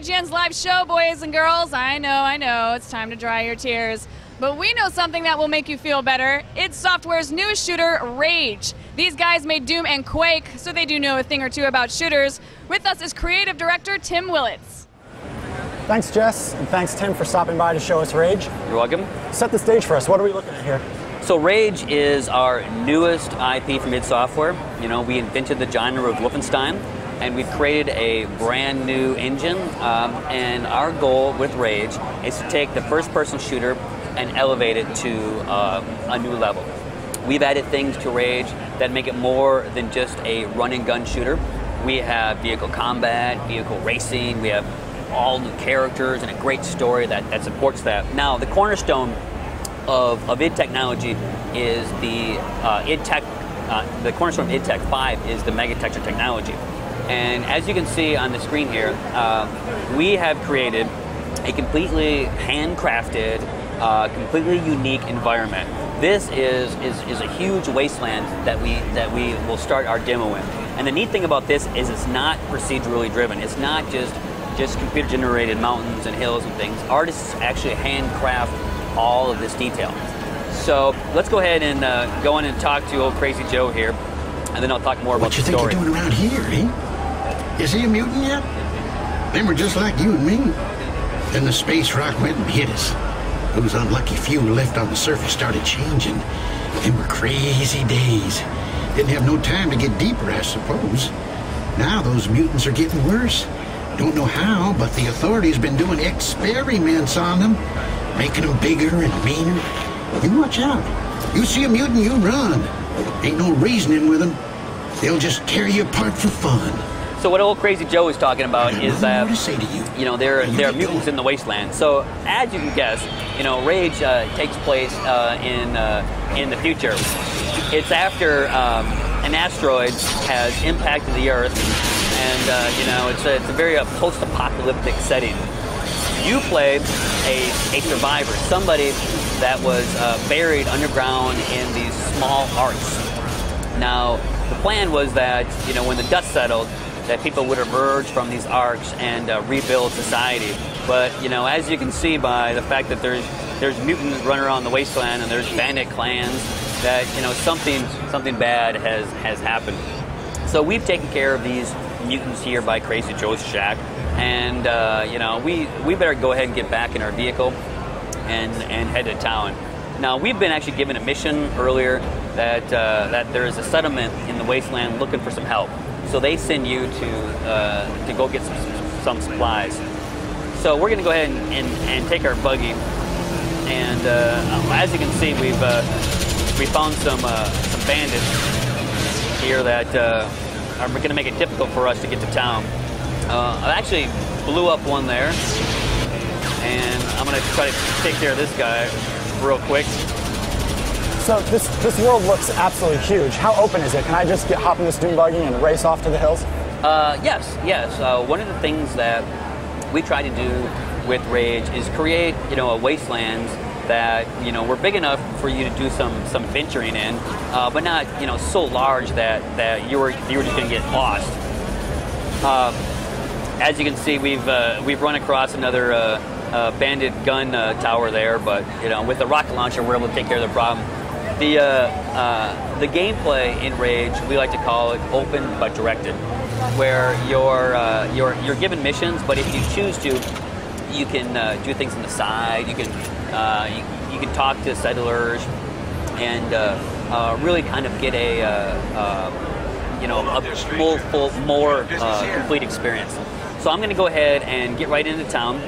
IGN's live show, boys and girls. I know, it's time to dry your tears. But we know something that will make you feel better. It's software's newest shooter, R.A.G.E. These guys made Doom and Quake, so they do know a thing or two about shooters. With us is creative director Tim Willits. Thanks, Jess, and thanks, Tim, for stopping by to show us R.A.G.E. You're welcome. Set the stage for us. What are we looking at here? So R.A.G.E. is our newest IP from id Software. You know, we invented the genre of Wolfenstein, and we've created a brand new engine. And our goal with R.A.G.E. is to take the first-person shooter and elevate it to a new level. We've added things to R.A.G.E. that make it more than just a run-and-gun shooter. We have vehicle combat, vehicle racing, we have all new characters and a great story that supports that. Now, the cornerstone of id technology is the cornerstone of id Tech 5 is the megatexture technology. And as you can see on the screen here, we have created a completely handcrafted, completely unique environment. This is a huge wasteland that we will start our demo in. And the neat thing about this is it's not procedurally driven. It's not just computer generated mountains and hills and things. Artists actually handcraft all of this detail. So let's go ahead and go in and talk to old Crazy Joe here, and then I'll talk more about the story. What you think you're doing around here, eh? Is he a mutant yet? They were just like you and me. Then the space rock went and hit us. Those unlucky few left on the surface started changing. They were crazy days. Didn't have no time to get deeper, I suppose. Now those mutants are getting worse. Don't know how, but the authorities been doing experiments on them, making them bigger and meaner. You watch out. You see a mutant, you run. Ain't no reasoning with them. They'll just tear you apart for fun. So what old Crazy Joe is talking about is that, you know, there are mutants in the wasteland. So as you can guess, you know, R.A.G.E. Takes place in the future. It's after an asteroid has impacted the Earth, and you know, it's a very post-apocalyptic setting. You play a survivor, somebody that was buried underground in these small Arks. Now, the plan was that, you know, when the dust settled, that people would emerge from these Arks and rebuild society. But, you know, as you can see by the fact that there's mutants running around the wasteland and there's bandit clans, that, you know, something bad has happened. So we've taken care of these mutants here by Crazy Joe's shack, and you know, we better go ahead and get back in our vehicle and head to town. Now, we've been actually given a mission earlier that there is a settlement in the wasteland looking for some help. So they send you to go get some supplies. So we're going to go ahead and take our buggy, and as you can see, we found some bandits here that are going to make it difficult for us to get to town. I actually blew up one there, and I'm going to try to take care of this guy real quick. So this world looks absolutely huge. How open is it? Can I just hop in this dune buggy and race off to the hills? Yes. One of the things that we try to do with R.A.G.E. is create, you know, a wasteland that, you know, we're big enough for you to do some venturing in, but not, you know, so large that you were just going to get lost. As you can see, we've run across another bandit gun tower there, but, you know, with the rocket launcher, we're able to take care of the problem. The gameplay in R.A.G.E., we like to call it open but directed, where you're given missions, but if you choose to, you can do things on the side. You can talk to settlers and really kind of get you know, a more complete experience. So I'm going to go ahead and get right into town.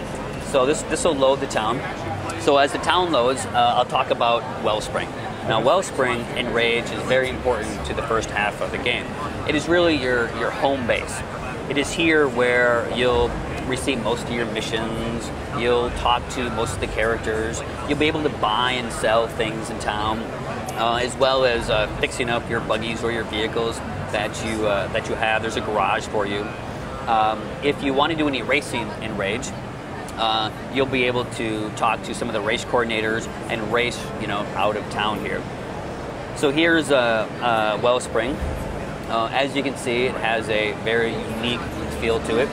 So this will load the town. So as the town loads, I'll talk about Wellspring. Now, Wellspring in R.A.G.E. is very important to the first half of the game. It is really your home base. It is here where you'll receive most of your missions, you'll talk to most of the characters, you'll be able to buy and sell things in town, as well as fixing up your buggies or your vehicles that you have. There's a garage for you. If you want to do any racing in R.A.G.E., you'll be able to talk to some of the race coordinators and race, you know, out of town here. So here's Wellspring. As you can see, it has a very unique feel to it.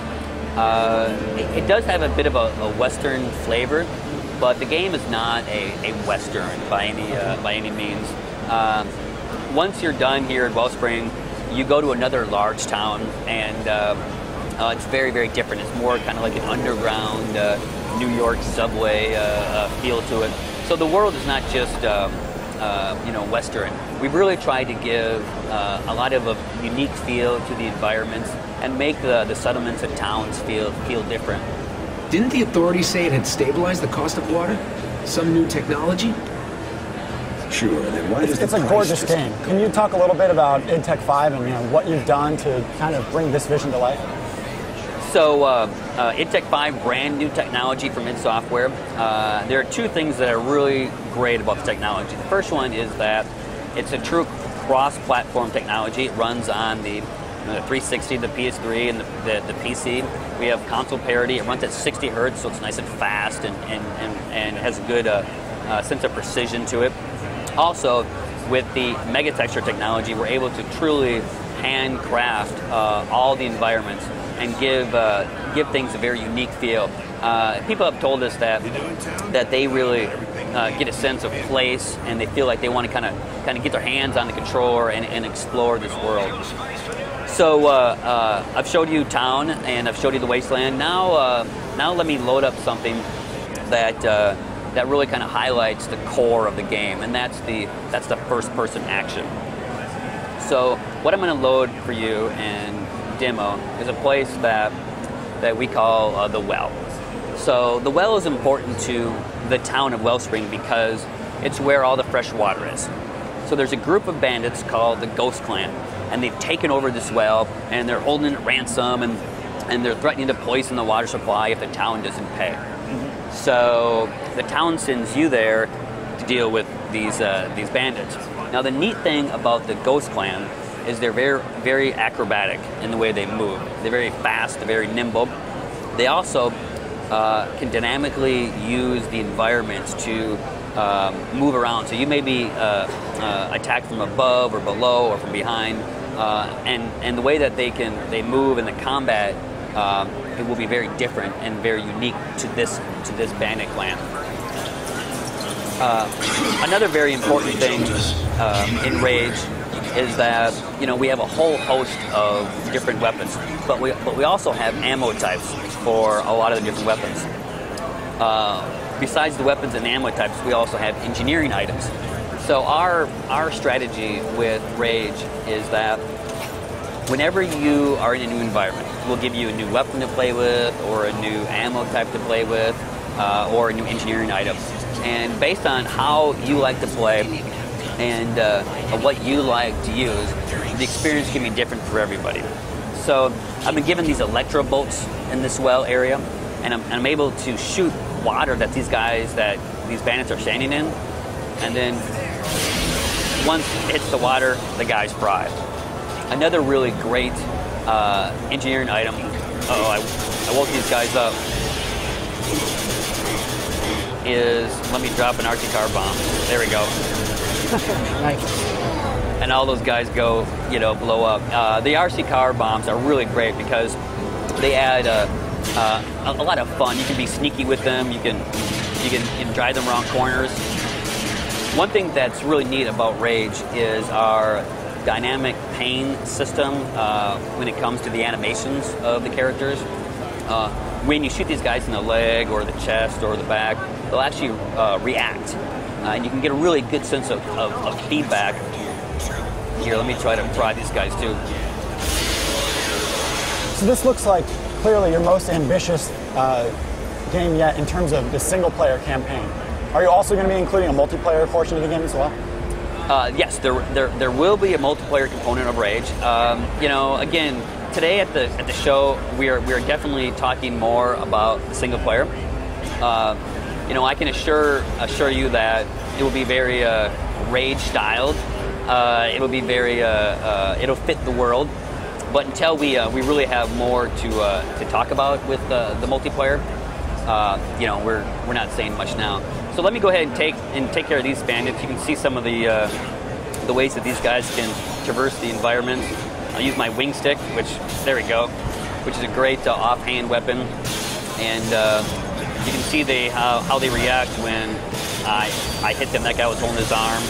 It does have a bit of a Western flavor, but the game is not a Western by any means. Once you're done here at Wellspring, you go to another large town, and it's very, very different. It's more kind of like an underground New York subway feel to it. So the world is not just Western. We've really tried to give a lot of a unique feel to the environments and make the settlements and towns feel different. Didn't the authorities say it had stabilized the cost of water? Some new technology? Sure, then why does It's a gorgeous game. Can you talk a little bit about id Tech 5 and what you've done to kind of bring this vision to life? So, id Tech 5, brand new technology from id Software. There are two things that are really great about the technology. The first one is that it's a true cross-platform technology. It runs on the 360, the PS3, and the PC. We have console parity. It runs at 60 hertz, so it's nice and fast and has a good sense of precision to it. Also, with the mega texture technology, we're able to truly handcraft all the environments and give things a very unique feel. People have told us that they really get a sense of place, and they feel like they want to kind of get their hands on the controller and explore this world. So I've showed you town and I've showed you the wasteland. Now let me load up something that really kind of highlights the core of the game, and that's the first-person action. So what I'm going to load for you and demo is a place that we call the Well. So the Well is important to the town of Wellspring because it's where all the fresh water is. So there's a group of bandits called the Ghost Clan, and they've taken over this well, and they're holding it ransom, and they're threatening to poison the water supply if the town doesn't pay. So the town sends you there to deal with these bandits. Now the neat thing about the Ghost Clan is they're very, very acrobatic in the way they move. They're very fast, they're very nimble. They also can dynamically use the environment to move around. So you may be attacked from above or below or from behind, and the way that they move in the combat, it will be very different and very unique to this bandit clan. Another very important thing in R.A.G.E. is that we have a whole host of different weapons, but we also have ammo types for a lot of the different weapons. Besides the weapons and ammo types, we also have engineering items. So our strategy with R.A.G.E. is that whenever you are in a new environment, we'll give you a new weapon to play with, or a new ammo type to play with, or a new engineering item. And based on how you like to play and what you like to use, the experience can be different for everybody. So I've been given these electro bolts in this well area, and I'm able to shoot water that these bandits are standing in, and then once it hits the water, the guy's fried. Another really great engineering item. I woke these guys up. Let me drop an R.A.G.E. car bomb. There we go. Nice. And all those guys go, blow up. The R.A.G.E. car bombs are really great because they add a lot of fun. You can be sneaky with them. You can drive them around corners. One thing that's really neat about R.A.G.E. is our dynamic pane system when it comes to the animations of the characters. When you shoot these guys in the leg or the chest or the back, they'll actually react. And you can get a really good sense of feedback. Here, let me try to fry these guys too. So this looks like clearly your most ambitious game yet in terms of the single-player campaign. Are you also going to be including a multiplayer portion of the game as well? Yes, there will be a multiplayer component of R.A.G.E. Again, today at the show, we are definitely talking more about the single player. I can assure you that it will be very R.A.G.E. styled. It will be very it'll fit the world. But until we really have more to talk about with the multiplayer, we're not saying much now. So let me go ahead and take care of these bandits. You can see some of the ways that these guys can traverse the environment. I'll use my wing stick, which, there we go. which is a great offhand weapon, and you can see how they react when I hit them. That guy was holding his arm.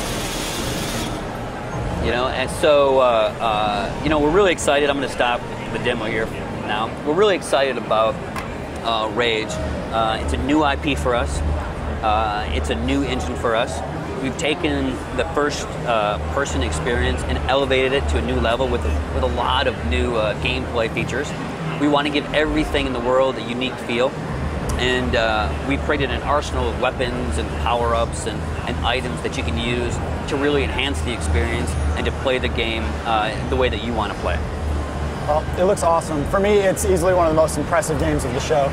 You know, and so you know, we're really excited. I'm going to stop the demo here now. We're really excited about R.A.G.E. It's a new IP for us. It's a new engine for us. We've taken the first person experience and elevated it to a new level with a lot of new gameplay features. We want to give everything in the world a unique feel. And we've created an arsenal of weapons and power-ups and items that you can use to really enhance the experience and to play the game the way that you want to play. Well, it looks awesome. For me, it's easily one of the most impressive games of the show.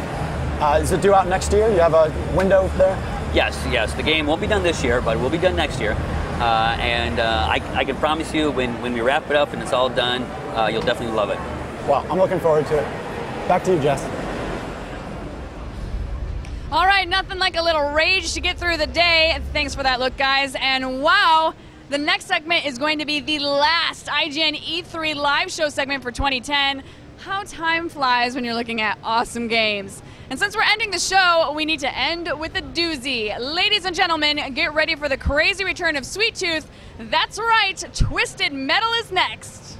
Is it due out next year? You have a window there? Yes. The game won't be done this year, but it will be done next year. I can promise you when we wrap it up and it's all done, you'll definitely love it. Well, I'm looking forward to it. Back to you, Jess. All right, nothing like a little rage to get through the day. Thanks for that look, guys. And wow, the next segment is going to be the last IGN E3 live show segment for 2010. How time flies when you're looking at awesome games. And since we're ending the show, we need to end with a doozy. Ladies and gentlemen, get ready for the crazy return of Sweet Tooth. That's right, Twisted Metal is next.